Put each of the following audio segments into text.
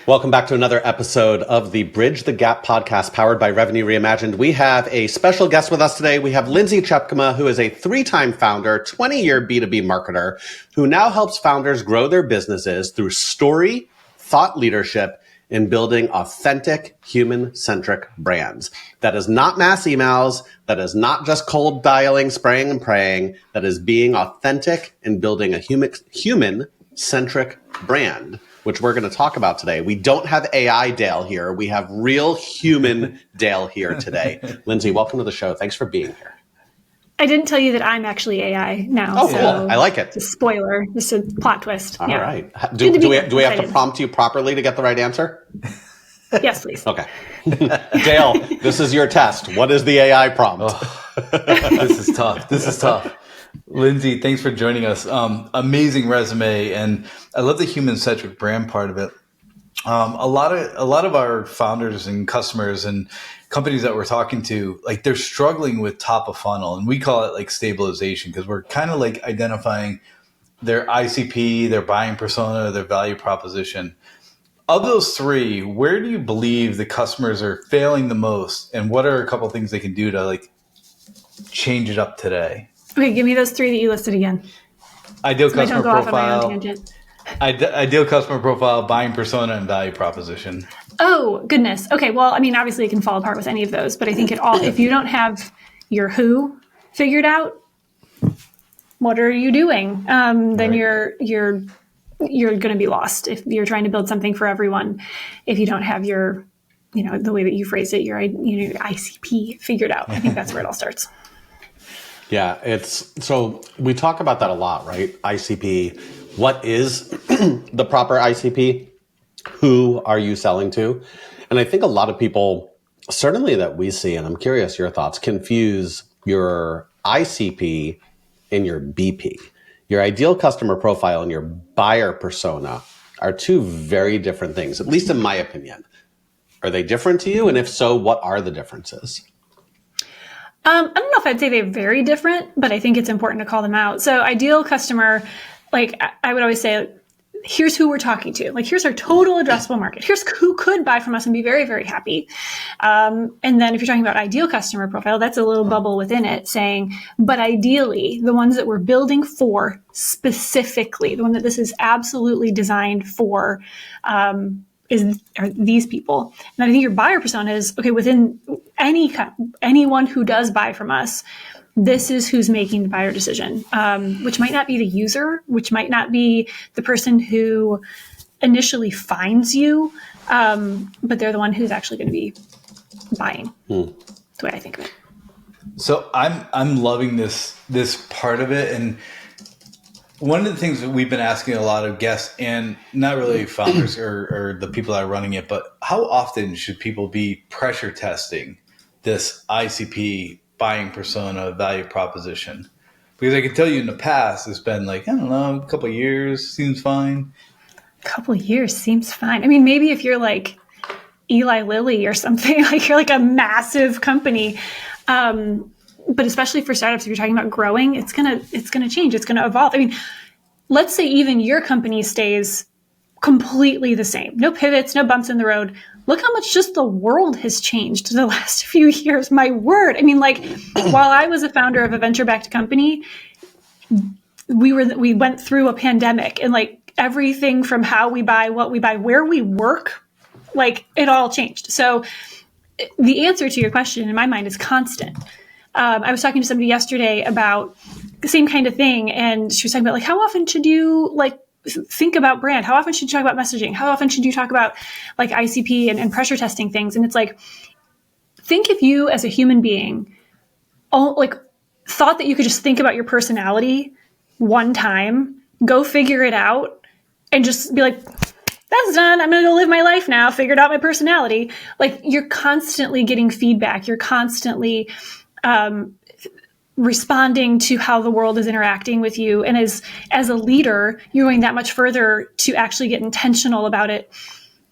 Welcome back to another episode of the Bridge the Gap podcast powered by Revenue Reimagined. We have a special guest with us today. We have Lindsay Tjepkema, who is a 3-time founder, 20-year B2B marketer, who now helps founders grow their businesses through story, thought leadership, and building authentic, human-centric brands. That is not mass emails. That is not just cold dialing, spraying, and praying. That is being authentic and building a human-centric brand, which we're going to talk about today. We don't have AI Dale here. We have real human Dale here today. Lindsay, welcome to the show. Thanks for being here. I didn't tell you that I'm actually AI now. Oh, cool. I like it. Just a spoiler, just a plot twist. All right. Do we have to prompt you properly to get the right answer? Yes, please. Okay. Dale, this is your test. What is the AI prompt? This is tough. Lindsay, thanks for joining us. Amazing resume, and I love the human-centric brand part of it. A lot of our founders and customers and companies that we're talking to, like, they're struggling with top of funnel, and we call it like stabilization, because we're kind of like identifying their ICP, their buying persona, their value proposition. Of those three, where do you believe the customers are failing the most, and what are a couple of things they can do to like change it up today? Okay, give me those three that you listed again. Ideal so customer I don't go profile. Off on my own tangent. Ideal customer profile, buying persona, and value proposition. Oh, goodness. Okay, well, I mean, obviously it can fall apart with any of those, but I think if you don't have your who figured out, what are you doing? Then Right. you're going to be lost if you're trying to build something for everyone. If you don't have your, the way that you phrased it, your ICP figured out. I think that's where it all starts. Yeah, so we talk about that a lot, right? ICP. What is the proper ICP? Who are you selling to? And I think a lot of people, certainly that we see, and I'm curious your thoughts, confuse your ICP and your BP. Your ideal customer profile and your buyer persona are two very different things, at least in my opinion. Are they different to you? And if so, what are the differences? I don't know if I'd say they're very different, but I think it's important to call them out. So ideal customer, like I would always say, here's who we're talking to. Like, here's our total addressable market. Here's who could buy from us and be very, very happy. And then if you're talking about ideal customer profile, that's a little bubble within it saying, but ideally, the ones that we're building for specifically, the one that this is absolutely designed for, are these people. And I think your buyer persona is, okay, within anyone who does buy from us, this is who's making the buyer decision, which might not be the user, which might not be the person who initially finds you, but they're the one who's actually going to be buying. That's the way I think of it. So I'm loving this part of it, and one of the things that we've been asking a lot of guests, and not really founders or the people that are running it, but how often should people be pressure testing this ICP, buying persona, value proposition? Because I can tell you in the past, it's been like, I don't know, a couple of years seems fine. A couple of years seems fine. I mean, maybe if you're like Eli Lilly or something, like you're like a massive company. But especially for startups, if you're talking about growing, it's gonna change. It's gonna evolve. I mean, let's say even your company stays completely the same. No pivots, no bumps in the road. Look how much just the world has changed the last few years. My word. I mean, like, while I was a founder of a venture-backed company, we went through a pandemic, and like everything from how we buy, what we buy, where we work, like it all changed. So the answer to your question in my mind is constant. I was talking to somebody yesterday about the same kind of thing, and she was talking about like, how often should you like think about brand? How often should you talk about messaging? How often should you talk about like ICP and pressure testing things? And it's like, think if you as a human being thought that you could just think about your personality one time, go figure it out, and just be like, that's done. I'm going to go live my life now. Figured out my personality. Like, you're constantly getting feedback. You're constantly responding to how the world is interacting with you. And as a leader, you're going that much further to actually get intentional about it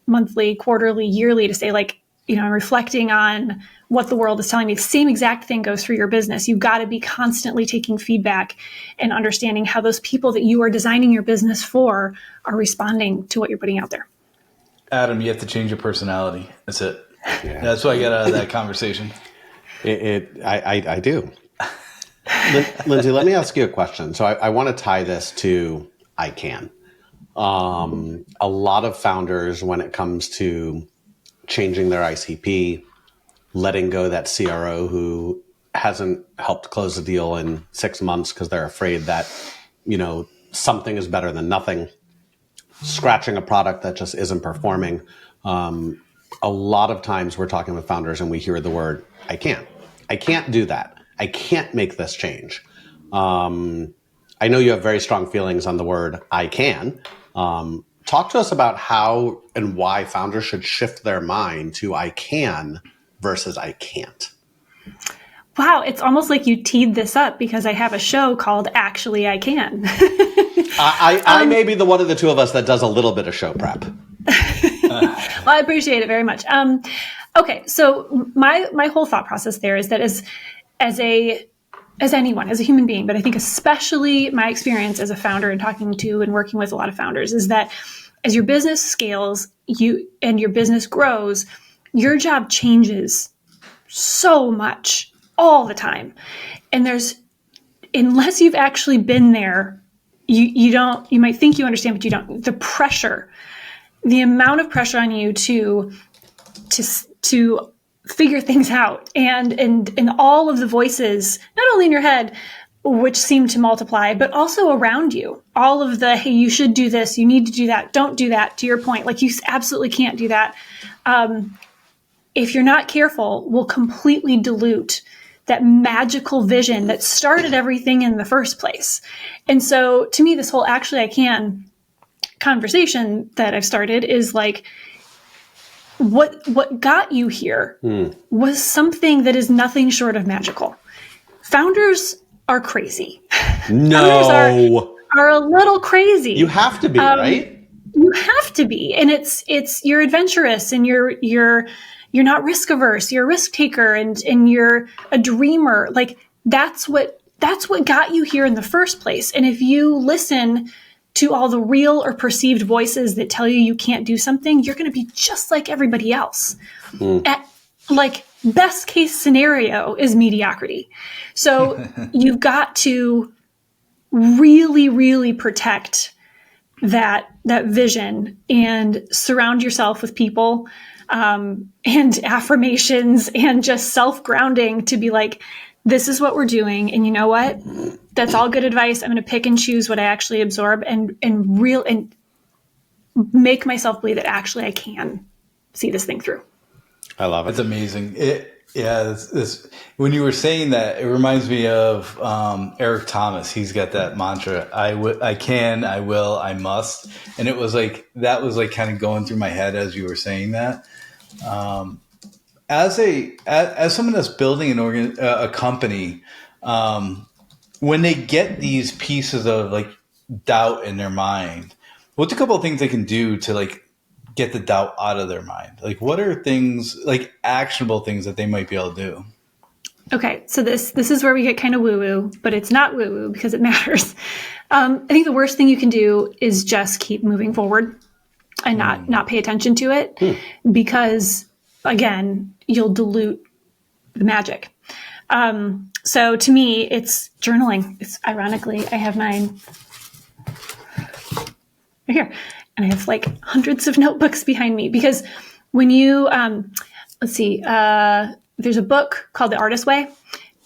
monthly, quarterly, yearly, to say like, I'm reflecting on what the world is telling me. The same exact thing goes through your business. You've got to be constantly taking feedback and understanding how those people that you are designing your business for are responding to what you're putting out there. Adam, you have to change your personality. That's it. Yeah. That's what I get out of that conversation. I do. Lindsay, let me ask you a question. So I want to tie this to I can. A lot of founders, when it comes to changing their ICP, letting go that CRO who hasn't helped close the deal in 6 months because they're afraid that, something is better than nothing, scratching a product that just isn't performing. A lot of times we're talking with founders and we hear the word, I can't do that. I can't make this change. I know you have very strong feelings on the word I can. Talk to us about how and why founders should shift their mind to I can versus I can't. Wow, it's almost like you teed this up because I have a show called Actually I Can. I may be the one of the two of us that does a little bit of show prep. Well, I appreciate it very much. Okay, so my whole thought process there is that as anyone, as a human being, but I think especially my experience as a founder and talking to and working with a lot of founders is that as your business scales, and your business grows, your job changes so much all the time. And unless you've actually been there, you might think you understand, but you don't. The amount of pressure on you to figure things out and all of the voices, not only in your head, which seem to multiply, but also around you. All of the, hey, you should do this, you need to do that, don't do that, to your point, like you absolutely can't do that. If you're not careful, will completely dilute that magical vision that started everything in the first place. And so to me, this whole actually I can conversation that I've started is like, what got you here was something that is nothing short of magical. Founders are crazy. No. Founders are a little crazy. You have to be, right? You have to be. And it's you're adventurous and you're not risk averse. You're a risk taker and you're a dreamer. Like that's what got you here in the first place. And if you listen to all the real or perceived voices that tell you can't do something, you're going to be just like everybody else. Like best case scenario is mediocrity. So you've got to really, really protect that vision and surround yourself with people and affirmations and just self-grounding to be like, this is what we're doing. And you know what? That's all good advice. I'm going to pick and choose what I actually absorb and make myself believe that actually I can see this thing through. I love it. It's amazing. When you were saying that, it reminds me of Eric Thomas. He's got that mantra, I can, I will, I must. And it was like, that was like kind of going through my head as you were saying that. As someone that's building a company, when they get these pieces of like doubt in their mind, what's a couple of things they can do to like get the doubt out of their mind? Like what are things like actionable things that they might be able to do? Okay, so this is where we get kind of woo-woo, but it's not woo-woo because it matters. I think the worst thing you can do is just keep moving forward and not pay attention to it because, again, you'll dilute the magic. So to me, it's journaling. It's ironically, I have mine right here. And I have like hundreds of notebooks behind me because when you, there's a book called The Artist's Way.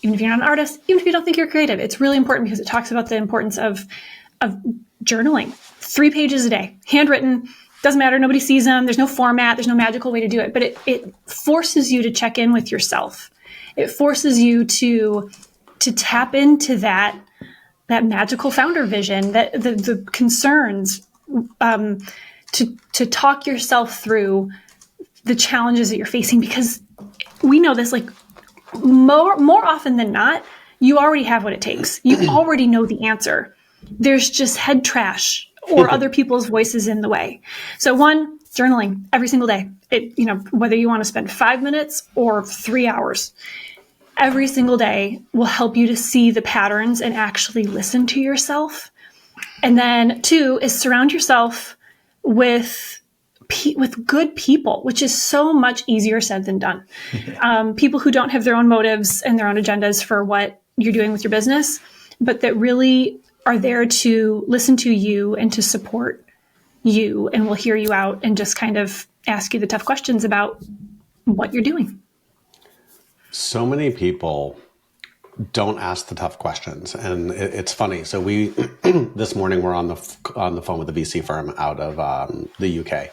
Even if you're not an artist, even if you don't think you're creative, it's really important because it talks about the importance of journaling. 3 pages a day, handwritten, doesn't matter. Nobody sees them. There's no format. There's no magical way to do it, but it forces you to check in with yourself. It forces you to tap into that magical founder vision, that the concerns, to talk yourself through the challenges that you're facing, because we know this, like more often than not, you already have what it takes. You already know the answer. There's just head trash or other people's voices in the way. So one, journaling every single day. Whether you want to spend 5 minutes or 3 hours, every single day will help you to see the patterns and actually listen to yourself. And then 2 is surround yourself with with good people, which is so much easier said than done. People who don't have their own motives and their own agendas for what you're doing with your business, but that really are there to listen to you and to support you and will hear you out and just kind of ask you the tough questions about what you're doing. So many people don't ask the tough questions, and it's funny. So we this morning we're on the phone with a VC firm out of the UK,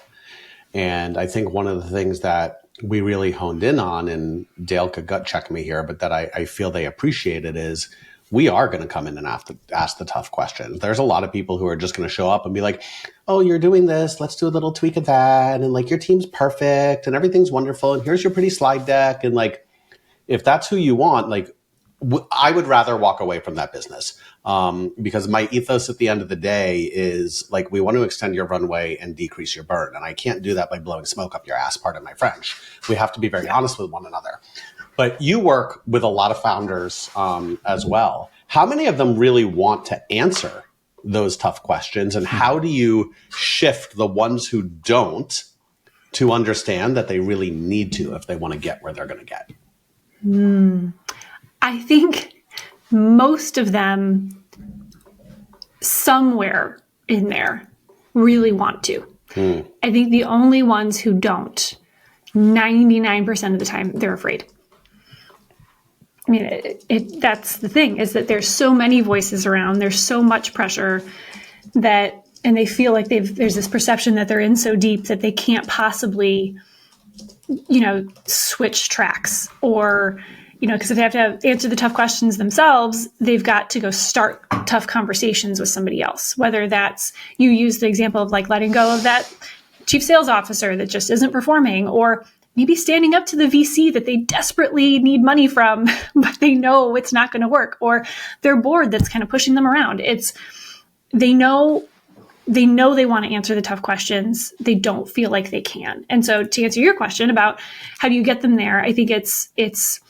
and I think one of the things that we really honed in on, and Dale could gut check me here, but that I feel they appreciated is we are going to come in and ask the tough questions. There's a lot of people who are just going to show up and be like, "Oh, you're doing this. Let's do a little tweak of that, and like your team's perfect, and everything's wonderful, and here's your pretty slide deck," and like if that's who you want, like. I would rather walk away from that business because my ethos at the end of the day is like, we want to extend your runway and decrease your burn. And I can't do that by blowing smoke up your ass, pardon my French. We have to be very honest with one another. But you work with a lot of founders as well. How many of them really want to answer those tough questions? And how do you shift the ones who don't to understand that they really need to if they want to get where they're going to get? I think most of them somewhere in there really want to. I think the only ones who don't, 99% of the time, they're afraid. I mean, that's the thing, is that there's so many voices around, there's so much pressure that, and they feel like there's this perception that they're in so deep that they can't possibly, switch tracks or, because if they have to answer the tough questions themselves, they've got to go start tough conversations with somebody else. Whether that's, you use the example of like letting go of that chief sales officer that just isn't performing, or maybe standing up to the VC that they desperately need money from, but they know it's not going to work, or their board that's kind of pushing them around. They know they want to answer the tough questions. They don't feel like they can. And so to answer your question about how do you get them there, I think it's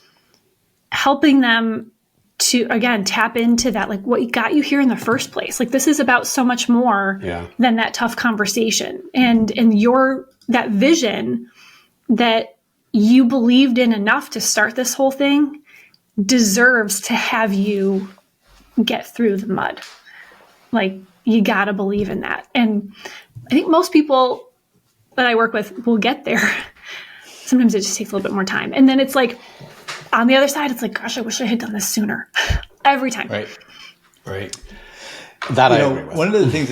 helping them to, again, tap into that, like what got you here in the first place. Like this is about so much more than that tough conversation. And that vision that you believed in enough to start this whole thing deserves to have you get through the mud. Like you got to believe in that. And I think most people that I work with will get there. Sometimes it just takes a little bit more time. And then it's like, on the other side, it's like, gosh, I wish I had done this sooner. Every time. Right. That I agree with. One of the things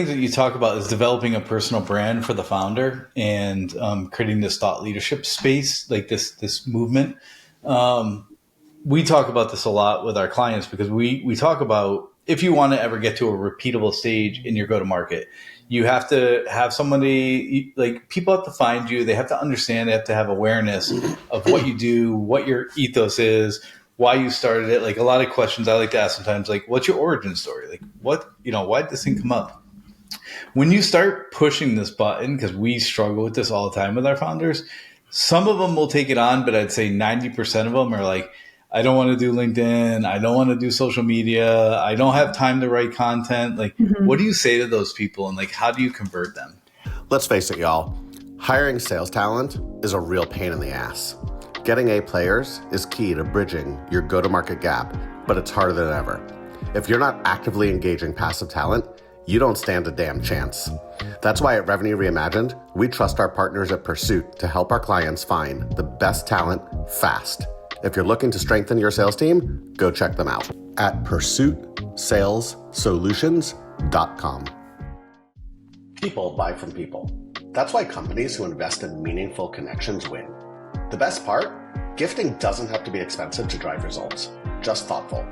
that you talk about is developing a personal brand for the founder and creating this thought leadership space, like this movement. We talk about this a lot with our clients because we talk about if you want to ever get to a repeatable stage in your go-to-market, you have to have somebody, like people have to find you. They have to understand, they have to have awareness of what you do, what your ethos is, why you started it. Like a lot of questions I like to ask sometimes, like what's your origin story? Like why did this thing come up? When you start pushing this button, because we struggle with this all the time with our founders, some of them will take it on, but I'd say 90% of them are like, I don't want to do LinkedIn. I don't want to do social media. I don't have time to write content. Like, what do you say to those people? And like, how do you convert them? Let's face it, y'all. Hiring sales talent is a real pain in the ass. Getting A players is key to bridging your go-to-market gap, but it's harder than ever. If you're not actively engaging passive talent, you don't stand a damn chance. That's why at Revenue Reimagined, we trust our partners at Pursuit to help our clients find the best talent fast. If you're looking to strengthen your sales team, go check them out at pursuitsalessolutions.com. People buy from people. That's why companies who invest in meaningful connections win. The best part? Gifting doesn't have to be expensive to drive results, just thoughtful.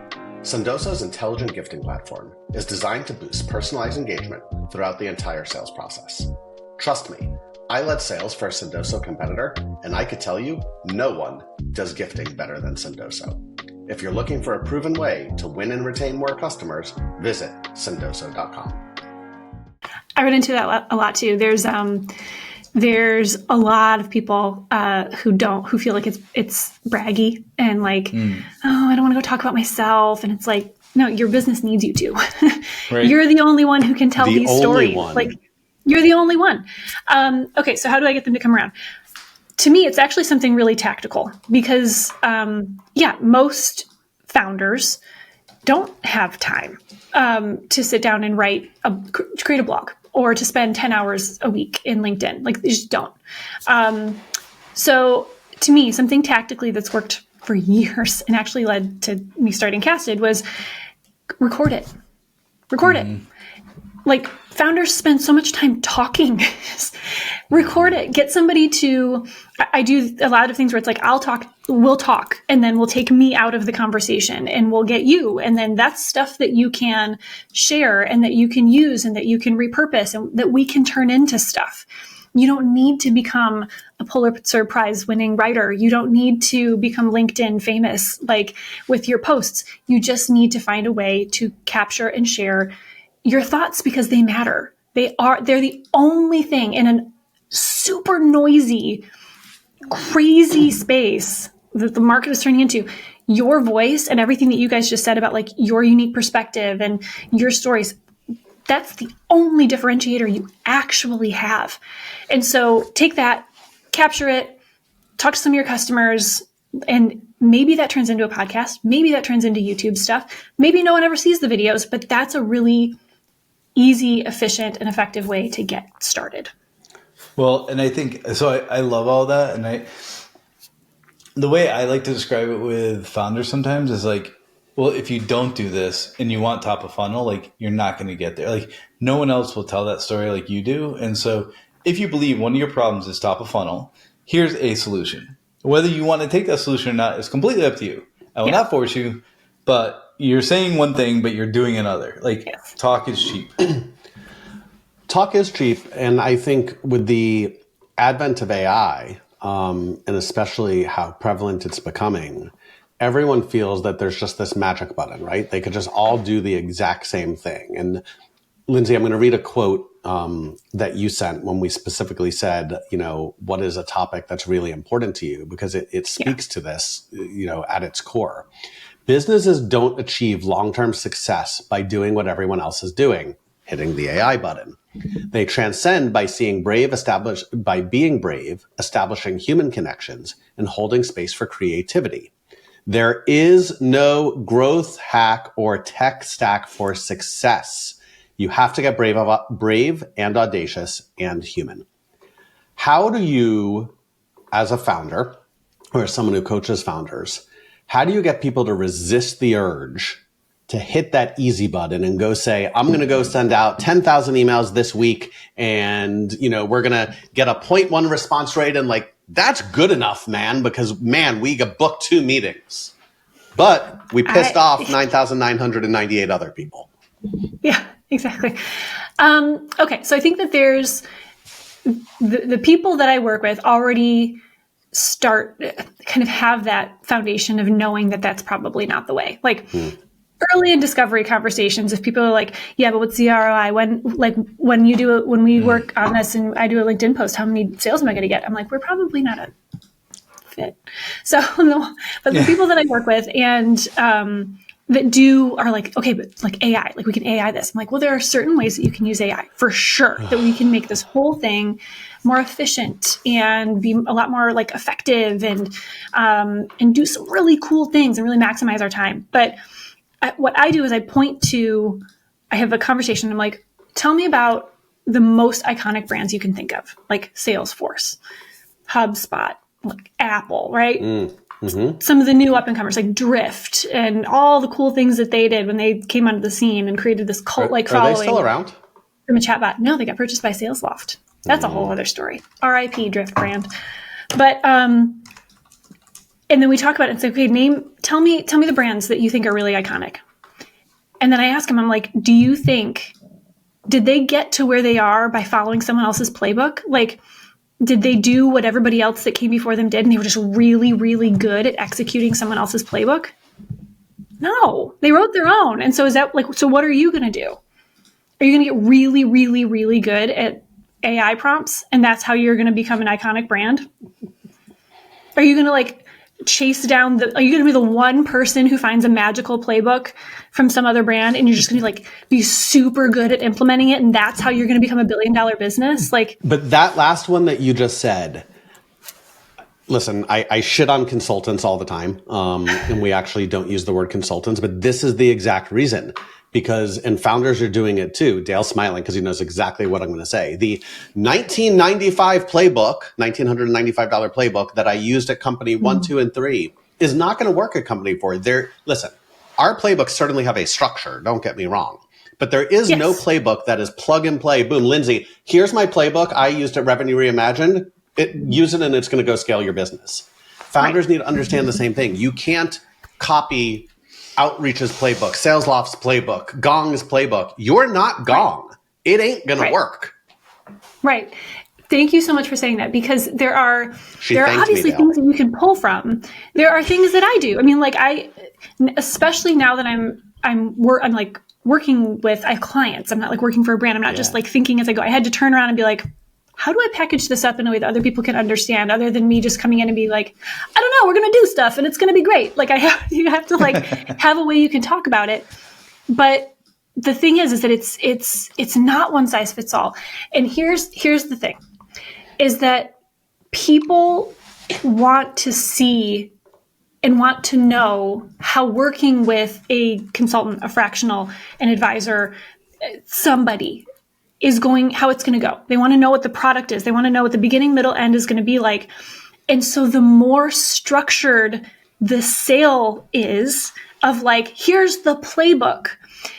Sendoso's intelligent gifting platform is designed to boost personalized engagement throughout the entire sales process. Trust me, I led sales for a Sendoso competitor, and I could tell you, no one does gifting better than Sendoso. If you're looking for a proven way to win and retain more customers, visit sendoso.com. I run into that a lot too. There's a lot of people who feel like it's braggy and like, oh, I don't want to go talk about myself. And it's like, no, your business needs you to. Right. You're the only one who can tell these stories. Like, You're the only one. Okay, so how do I get them to come around? To me, it's actually something really tactical because, most founders don't have time to sit down and create a blog or to spend 10 hours a week in LinkedIn. Like, they just don't. So to me, something tactically that's worked for years and actually led to me starting Casted was record it. Record it. Like, founders spend so much time talking. Record it. Get somebody to, I do a lot of things where it's like, we'll talk, and then we'll take me out of the conversation and we'll get you. And then that's stuff that you can share and that you can use and that you can repurpose and that we can turn into stuff. You don't need to become a Pulitzer Prize winning writer. You don't need to become LinkedIn famous, like with your posts. You just need to find a way to capture and share your thoughts because they matter. They're the only thing in a super noisy, crazy space that the market is turning into. Your voice and everything that you guys just said about like your unique perspective and your stories, that's the only differentiator you actually have. And so take that, capture it, talk to some of your customers, and maybe that turns into a podcast. Maybe that turns into YouTube stuff. Maybe no one ever sees the videos, but that's a really easy, efficient, and effective way to get started. Well, and I think, so I love all that. And the way I like to describe it with founders sometimes is like, well, if you don't do this and you want top of funnel, like, you're not going to get there. Like, no one else will tell that story like you do. And so if you believe one of your problems is top of funnel, here's a solution. Whether you want to take that solution or not is completely up to you. I will not force you, but you're saying one thing, but you're doing another. Like, talk is cheap. Talk is cheap. And I think with the advent of AI, and especially how prevalent it's becoming, everyone feels that there's just this magic button, right? They could just all do the exact same thing. And Lindsay, I'm going to read a quote that you sent when we specifically said, what is a topic that's really important to you? Because it speaks to this, at its core. Businesses don't achieve long-term success by doing what everyone else is doing, hitting the AI button. They transcend by being brave, establishing human connections, and holding space for creativity. There is no growth hack or tech stack for success. You have to get brave and audacious and human. How do you, as a founder or as someone who coaches founders, how do you get people to resist the urge to hit that easy button and go say, I'm going to go send out 10,000 emails this week and, we're going to get a 0.1 response rate, and like, that's good enough, man, because we got booked 2 meetings, but we pissed off 9,998 other people. Yeah, exactly. Okay. So I think that there's the people that I work with already kind of have that foundation of knowing that that's probably not the way. Like early in discovery conversations, if people are like, yeah, but what's the ROI? When we work on this and I do a LinkedIn post, how many sales am I going to get? I'm like, we're probably not a fit. So, but the people that I work with and, that are like, okay, but like AI, like we can AI this. I'm like, well, there are certain ways that you can use AI for sure that we can make this whole thing more efficient and be a lot more like effective and do some really cool things and really maximize our time. But what I do is I have a conversation. I'm like, tell me about the most iconic brands you can think of, like Salesforce, HubSpot, like Apple, right? Mm-hmm. Some of the new up-and-comers like Drift and all the cool things that they did when they came onto the scene and created this cult-like following. Are they still around? From a chatbot. No, they got purchased by Salesloft. That's a whole other story. RIP Drift brand. But and then we talk about it and say, okay, tell me the brands that you think are really iconic. And then I ask them, I'm like, do you think, did they get to where they are by following someone else's playbook? Like, did they do what everybody else that came before them did and they were just really, really good at executing someone else's playbook? No, they wrote their own. And so so what are you going to do? Are you going to get really, really, really good at AI prompts and that's how you're going to become an iconic brand? Are you going to chase down are you going to be the one person who finds a magical playbook from some other brand and you're just going to be super good at implementing it and that's how you're going to become $1 billion business? But that last one that you just said, listen, I shit on consultants all the time. And we actually don't use the word consultants, but this is the exact reason. And founders are doing it too. Dale's smiling because he knows exactly what I'm going to say. The $1995 playbook, $1,995 playbook that I used at company 1, 2, and 3 is not going to work at company 4. Listen, our playbooks certainly have a structure. Don't get me wrong. But there is no playbook that is plug and play. Boom, Lindsay, here's my playbook I used at Revenue Reimagined. Use it and it's going to go scale your business. Founders need to understand the same thing. You can't copy Outreach's playbook, SalesLoft's playbook, Gong's playbook. You're not Gong. Right. It ain't going to work. Right. Thank you so much for saying that, because there are obviously things that you can pull from. There are things that I do. I mean, especially now that I'm working with, I have clients. I'm not working for a brand. I'm not just thinking as I go. I had to turn around and be like, how do I package this up in a way that other people can understand, other than me just coming in and be like, I don't know, we're going to do stuff and it's going to be great. You have to have a way you can talk about it. But the thing is that it's not one size fits all. And here's the thing, is that people want to see and want to know how working with a consultant, a fractional, an advisor, somebody how it's going to go. They want to know what the product is. They want to know what the beginning, middle, end is going to be like. And so the more structured the sale is of here's the playbook.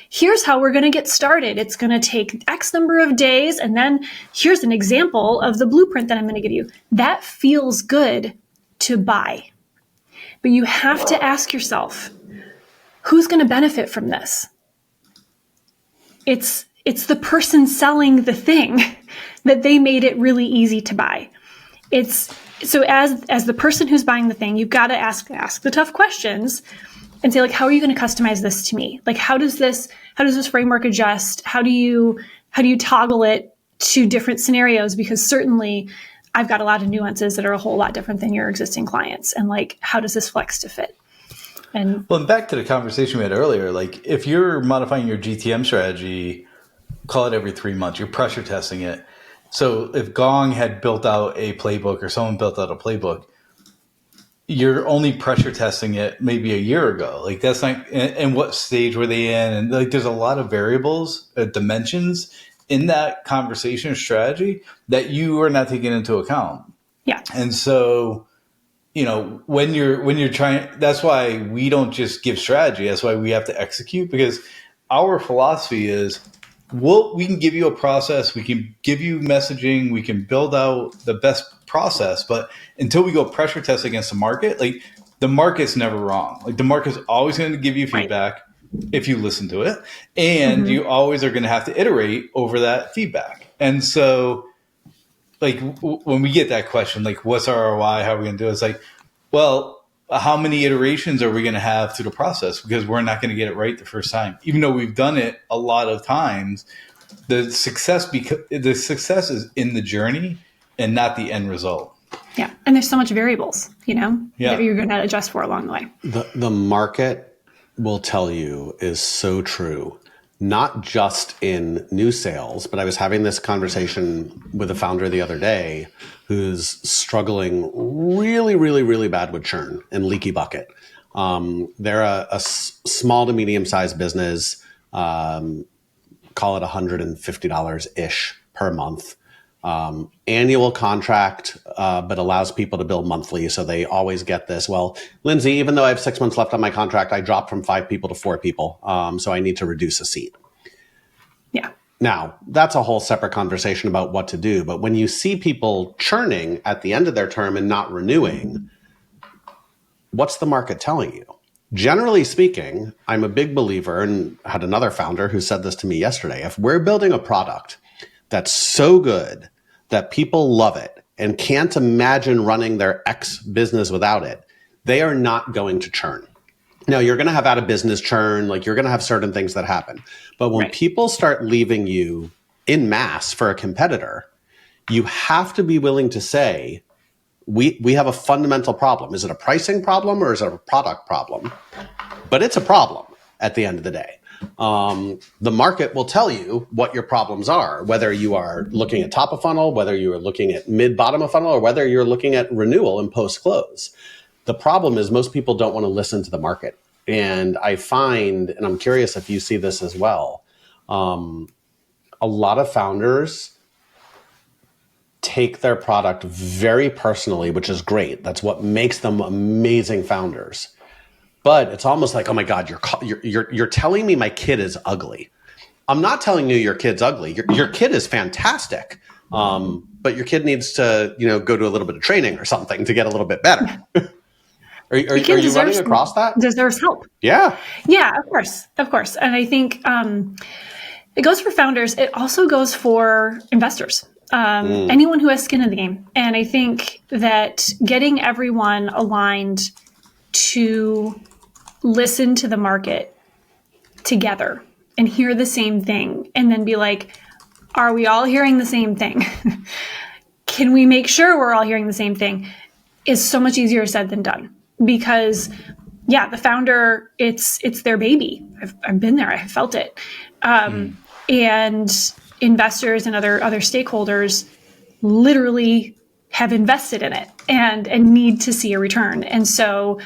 Here's how we're going to get started. It's going to take X number of days. And then here's an example of the blueprint that I'm going to give you. That feels good to buy. But you have to ask yourself, who's going to benefit from this? It's the person selling the thing that they made it really easy to buy. So as the person who's buying the thing, you've got to ask the tough questions and say, how are you going to customize this to me? How does this framework adjust? How do you toggle it to different scenarios? Because certainly I've got a lot of nuances that are a whole lot different than your existing clients. And how does this flex to fit? And back to the conversation we had earlier, if you're modifying your GTM strategy, call it every 3 months, you're pressure testing it. So if Gong had built out a playbook or someone built out a playbook, you're only pressure testing it maybe a year ago. That's not, and what stage were they in? And there's a lot of variables, dimensions in that conversation or strategy that you are not taking into account. Yeah. And so, when you're trying, that's why we don't just give strategy. That's why we have to execute, because our philosophy is, we can give you a process, we can give you messaging, we can build out the best process, but until we go pressure test against the market, the market's never wrong. The market's always going to give you feedback if you listen to it, and you always are going to have to iterate over that feedback. And so, when we get that question, what's our ROI, how are we going to do it? It's how many iterations are we going to have through the process? Because we're not going to get it right the first time. Even though we've done it a lot of times, the success is in the journey and not the end result. Yeah. And there's so much variables, that you're going to adjust for along the way. The market will tell you is so true, not just in new sales, but I was having this conversation with a founder the other day who's struggling really, really, really bad with churn and leaky bucket. They're a small to medium-sized business, call it $150-ish per month. Annual contract, but allows people to bill monthly. So they always get this. Well, Lindsay, even though I have 6 months left on my contract, I dropped from 5 people to 4 people. So I need to reduce a seat. Yeah. Now, that's a whole separate conversation about what to do. But when you see people churning at the end of their term and not renewing, what's the market telling you? Generally speaking, I'm a big believer, and I had another founder who said this to me yesterday. If we're building a product that's so good that people love it and can't imagine running their X business without it, they are not going to churn. Now, you're going to have out of business churn, you're going to have certain things that happen. But when people start leaving you in mass for a competitor, you have to be willing to say, we have a fundamental problem. Is it a pricing problem or is it a product problem? But it's a problem at the end of the day. The market will tell you what your problems are, whether you are looking at top of funnel, whether you are looking at mid bottom of funnel, or whether you're looking at renewal and post close. The problem is most people don't want to listen to the market. And I find, and I'm curious if you see this as well, a lot of founders take their product very personally, which is great. That's what makes them amazing founders. But it's almost like, oh my God, you're telling me my kid is ugly. I'm not telling you your kid's ugly. Your kid is fantastic. But your kid needs to, go to a little bit of training or something to get a little bit better. Are you running across that? Deserves help. Yeah. Yeah, of course. And I think it goes for founders. It also goes for investors. Anyone who has skin in the game. And I think that getting everyone aligned to listen to the market together and hear the same thing and then be like, are we all hearing the same thing? Can we make sure we're all hearing the same thing? Is so much easier said than done. Because the founder, it's their baby. I've been there. I felt it. And investors and other stakeholders literally have invested in it and need to see a return. And so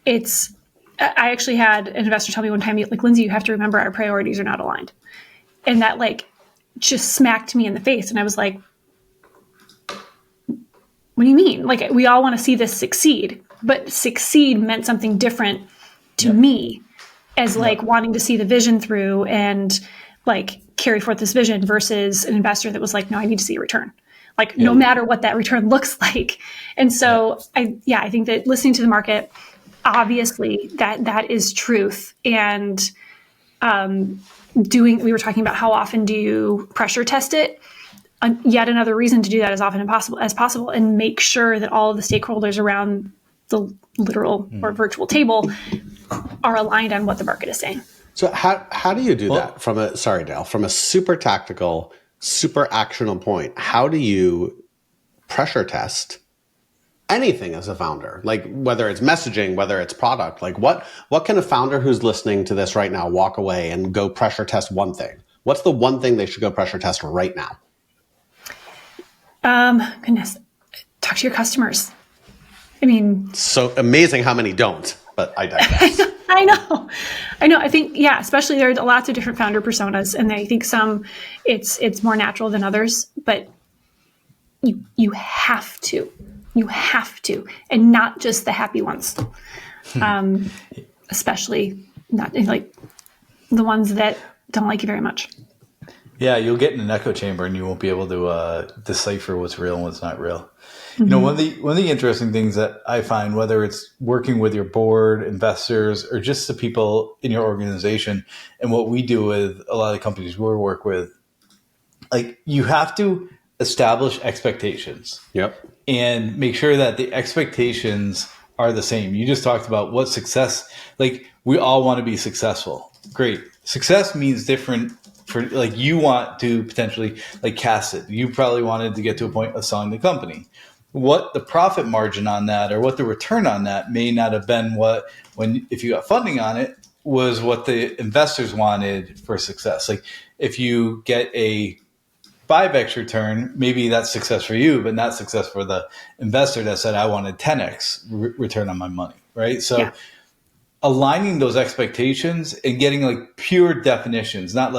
I actually had an investor tell me one time, like, Lindsay, you have to remember our priorities are not aligned. And that just smacked me in the face. And I was like, what do you mean? Like, we all want to see this succeed, but succeed meant something different to me as wanting to see the vision through and carry forth this vision versus an investor that was like, no, I need to see a return. No matter what that return looks like. And so I think that listening to the market, obviously that is truth. And we were talking about how often do you pressure test it? Yet another reason to do that as often as possible and make sure that all of the stakeholders around the literal or virtual table are aligned on what the market is saying. So how do you do that from a super tactical, super actionable point? How do you pressure test anything as a founder? Like whether it's messaging, whether it's product, what can a founder who's listening to this right now walk away and go pressure test one thing? What's the one thing they should go pressure test right now? Goodness, talk to your customers. I mean, so amazing how many don't, but I digress. I know. I think, especially there are lots of different founder personas, and I think some it's more natural than others, but you have to, and not just the happy ones, especially not like the ones that don't like you very much. Yeah, you'll get in an echo chamber and you won't be able to decipher what's real and what's not real. Mm-hmm. One of the interesting things that I find, whether it's working with your board, investors, or just the people in your organization, and what we do with a lot of companies we work with, you have to establish expectations. Yep. And make sure that the expectations are the same. You just talked about what success, we all want to be successful. Great. Success means different. For you want to potentially cast it. You probably wanted to get to a point of selling the company. What the profit margin on that or what the return on that may not have been if you got funding on it was what the investors wanted for success. If you get a 5x return, maybe that's success for you, but not success for the investor that said, I wanted 10x return on my money, right? So aligning those expectations and getting pure definitions, not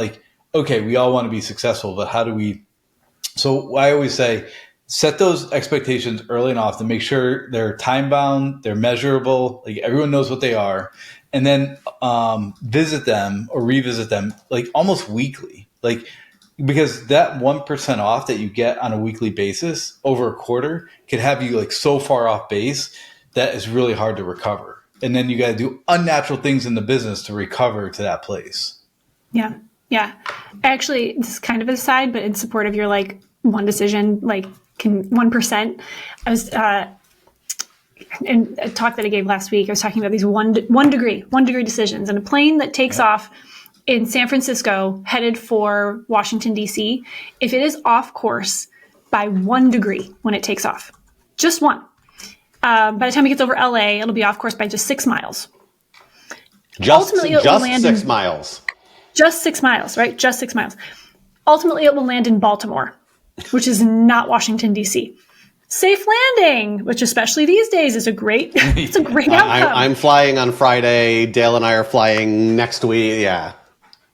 okay, we all want to be successful, but how do we? So I always say, set those expectations early and often, make sure they're time bound, they're measurable, everyone knows what they are, and then visit them or revisit them almost weekly, because that 1% off that you get on a weekly basis over a quarter could have you so far off base that is really hard to recover. And then you got to do unnatural things in the business to recover to that place. Yeah. Yeah. Actually, this is kind of an aside, but in support of your one decision, 1%. I was in a talk that I gave last week, I was talking about these one degree decisions, and a plane that takes off in San Francisco headed for Washington, D.C. If it is off course by 1 degree when it takes off, just one, By the time it gets over LA, it'll be off course by just 6 miles. Just Ultimately, it will land 6 miles. Just 6 miles, right? Just 6 miles. Ultimately, it will land in Baltimore, which is not Washington, D.C. Safe landing, which especially these days is it's a great outcome. I'm flying on Friday. Dale and I are flying next week. Yeah.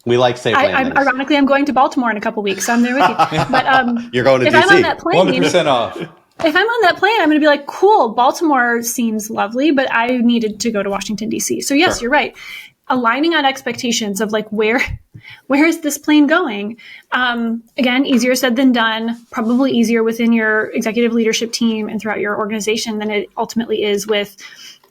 We like safe landings. Ironically, I'm going to Baltimore in a couple weeks, so I'm there with you. But you're going to if DC. I'm on that plane, 100% off. If I'm on that plane, I'm going to be like, cool, Baltimore seems lovely, but I needed to go to Washington, D.C. So yes, You're right. Aligning on expectations of like, where is this plane going? Again, easier said than done, probably easier within your executive leadership team and throughout your organization than it ultimately is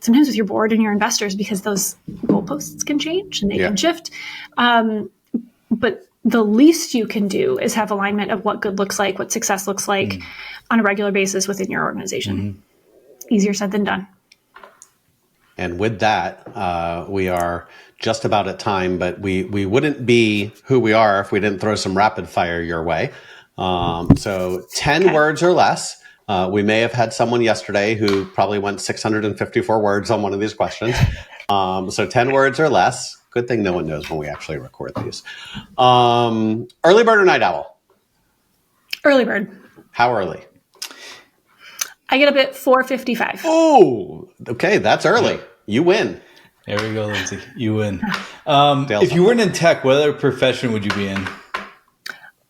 sometimes with your board and your investors, because those goalposts can change and they can shift. But the least you can do is have alignment of what good looks like, what success looks like on a regular basis within your organization. Easier said than done. And with that, we are just about at time, but we wouldn't be who we are if we didn't throw some rapid fire your way. So 10 words or less. We may have had someone yesterday who probably went 654 words on one of these questions. So 10 words or less. Good thing no one knows when we actually record these. Early bird or night owl? Early bird. How early? I get up at 4:55. Oh, okay. That's early. You win. There we go, Lindsay. You win. If you weren't in tech, what other profession would you be in?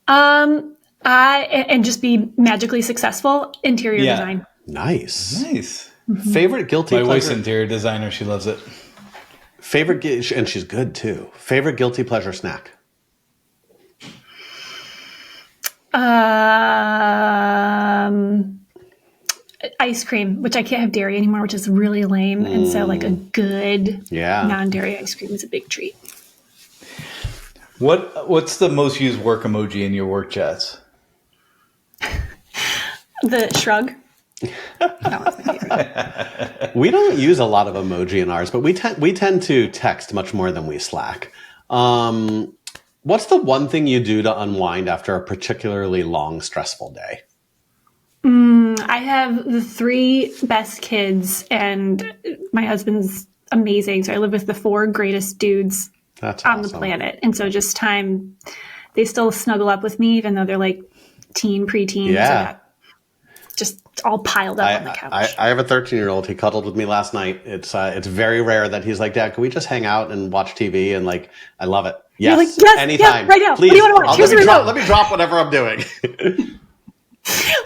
And just be magically successful. Interior design. Nice. Mm-hmm. Favorite guilty My pleasure? wife's interior designer. She loves it. And she's good too. Favorite guilty pleasure snack? Ice cream, which I can't have dairy anymore, which is really lame. And so like a good non-dairy ice cream is a big treat. What's the most used work emoji in your work chats? The shrug. That one's my favorite. We don't use a lot of emoji in ours, but we tend to text much more than we Slack. What's the one thing you do to unwind after a particularly long, stressful day? I have the 3 best kids, and my husband's amazing. So I live with the 4 greatest dudes on the planet. And so just time, they still snuggle up with me, even though they're like preteens. Yeah. Just all piled up on the couch. I have a 13-year-old. He cuddled with me last night. It's very rare that he's like, Dad, can we just hang out and watch TV? And like, I love it. Yes, You're like, yes, anytime. Yeah, right now. Please. What do you want to watch? Here's the remote. Let me drop whatever I'm doing.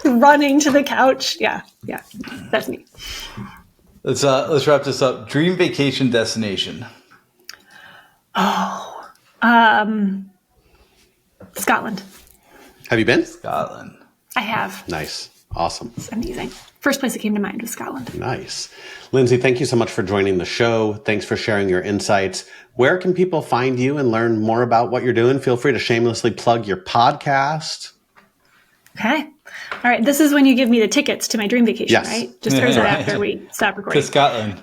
Running to the couch. Yeah, that's me. Let's wrap this up. Dream vacation destination. Scotland. Have you been? Scotland. I have. Nice. Awesome. It's amazing. First place that came to mind was Scotland. Nice. Lindsay, thank you so much for joining the show. Thanks for sharing your insights. Where can people find you and learn more about what you're doing? Feel free to shamelessly plug your podcast. Okay. All right. This is when you give me the tickets to my dream vacation, right? Just right after we stop recording. To Scotland.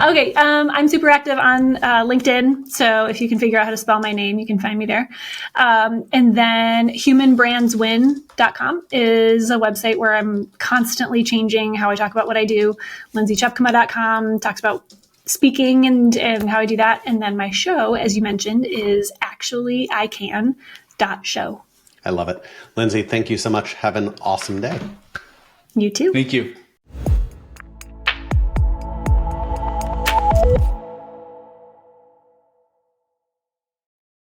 Okay. I'm super active on LinkedIn. So if you can figure out how to spell my name, you can find me there. And then humanbrandswin.com is a website where I'm constantly changing how I talk about what I do. LindsayTjepkema.com talks about speaking and how I do that. And then my show, as you mentioned, is actuallyican.show. I love it. Lindsay, thank you so much. Have an awesome day. You too. Thank you.